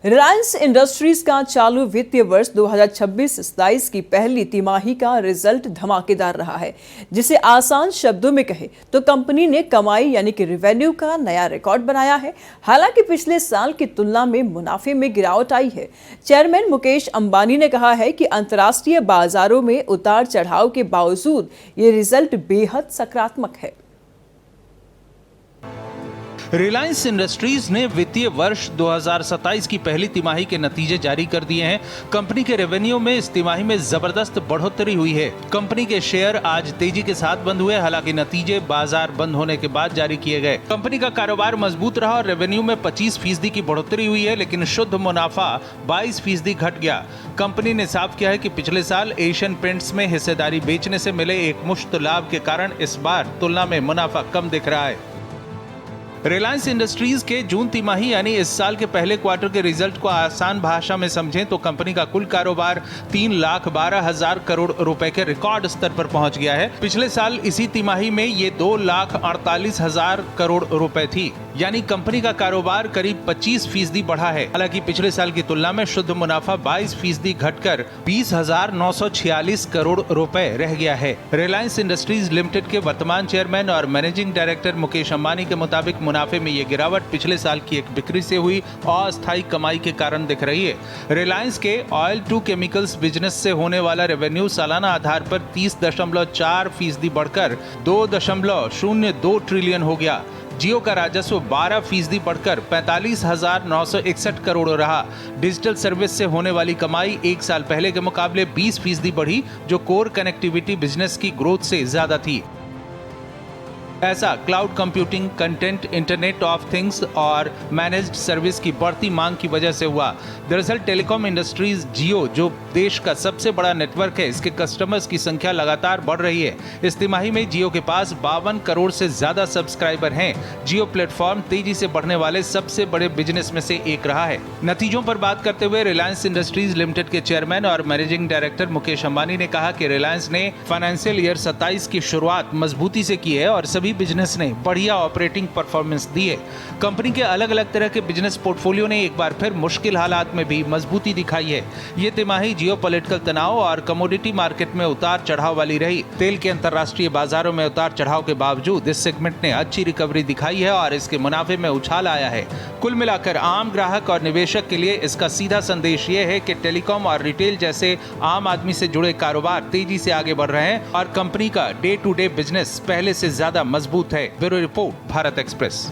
Reliance industries का चालू वित्तीय वर्ष 2026-27 की पहली तिमाही का रिजल्ट धमाकेदार रहा है। जिसे आसान शब्दों में कहे तो कंपनी ने कमाई यानी कि रेवेन्यू का नया रिकॉर्ड बनाया है। हालांकि पिछले साल की तुलना में मुनाफे में गिरावट आई है। चेयरमैन मुकेश अंबानी ने कहा है कि अंतर्राष्ट्रीय बाजारों में उतार चढ़ाव के बावजूद ये रिजल्ट बेहद सकारात्मक है। रिलायंस इंडस्ट्रीज ने वित्तीय वर्ष 2027 की पहली तिमाही के नतीजे जारी कर दिए हैं। कंपनी के रेवेन्यू में इस तिमाही में जबरदस्त बढ़ोतरी हुई है। कंपनी के शेयर आज तेजी के साथ बंद हुए, हालांकि नतीजे बाजार बंद होने के बाद जारी किए गए। कंपनी का कारोबार मजबूत रहा और रेवेन्यू में 25% की बढ़ोतरी हुई है, लेकिन शुद्ध मुनाफा 22% घट गया। कंपनी ने साफ किया है कि पिछले साल एशियन पेंट्स में हिस्सेदारी बेचने से मिले एकमुश्त लाभ के कारण इस बार तुलना में मुनाफा कम दिख रहा है। रिलायंस इंडस्ट्रीज के जून तिमाही यानी इस साल के पहले क्वार्टर के रिजल्ट को आसान भाषा में समझें तो कंपनी का कुल कारोबार 3,12,000 करोड़ रुपए के रिकॉर्ड स्तर पर पहुंच गया है। पिछले साल इसी तिमाही में ये 2,48,000 करोड़ रुपए थी, यानी कंपनी का कारोबार करीब 25% बढ़ा है। हालांकि पिछले साल की तुलना में शुद्ध मुनाफा 22% घटकर 20,946 करोड़ रुपए रह गया है। रिलायंस इंडस्ट्रीज लिमिटेड के वर्तमान चेयरमैन और मैनेजिंग डायरेक्टर मुकेश अंबानी के मुताबिक मुनाफे में ये गिरावट पिछले साल की एक बिक्री से हुई अस्थायी कमाई के कारण दिख रही है। रिलायंस के ऑयल टू केमिकल्स बिजनेस से होने वाला रेवेन्यू सालाना आधार पर 30.4% बढ़कर 2.02 ट्रिलियन हो गया। जियो का राजस्व 12% बढ़कर 45,961 करोड़ रहा। डिजिटल सर्विस से होने वाली कमाई एक साल पहले के मुकाबले 20% बढ़ी, जो कोर कनेक्टिविटी बिजनेस की ग्रोथ से ज्यादा थी। ऐसा cloud computing, content, internet of things और मैनेज्ड सर्विस की बढ़ती मांग की वजह से हुआ। दरअसल टेलीकॉम इंडस्ट्रीज जियो, जो देश का सबसे बड़ा नेटवर्क है, इसके कस्टमर्स की संख्या लगातार बढ़ रही है। इस तिमाही में जियो के पास 52 करोड़ से ज्यादा सब्सक्राइबर हैं। जियो प्लेटफॉर्म तेजी से बढ़ने वाले सबसे बड़े बिजनेस में से एक रहा है। नतीजों पर बात करते हुए रिलायंस इंडस्ट्रीज लिमिटेड के चेयरमैन और मैनेजिंग डायरेक्टर मुकेश अंबानी ने कहा कि रिलायंस ने फाइनेंशियल ईयर 27 की शुरुआत मजबूती से की है और सभी बिजनेस ने बढ़िया ऑपरेटिंग परफॉर्मेंस दी है। कंपनी के अलग अलग तरह के बिजनेस पोर्टफोलियो ने एक बार फिर मुश्किल हालात में भी मजबूती दिखाई है। ये तिमाही जियोपॉलिटिकल तनाव और कमोडिटी मार्केट में उतार चढ़ाव वाली रही। तेल के अंतर्राष्ट्रीय बाजारों में उतार चढ़ाव के बावजूद इस सेगमेंट ने अच्छी रिकवरी दिखाई है और इसके मुनाफे में उछाल आया है। कुल मिलाकर आम ग्राहक और निवेशक के लिए इसका सीधा संदेश ये है कि टेलीकॉम और रिटेल जैसे आम आदमी से जुड़े कारोबार तेजी से आगे बढ़ रहे हैं और कंपनी का डे टू डे बिजनेस पहले से ज्यादा मजबूत है। Bureau report, Bharat express.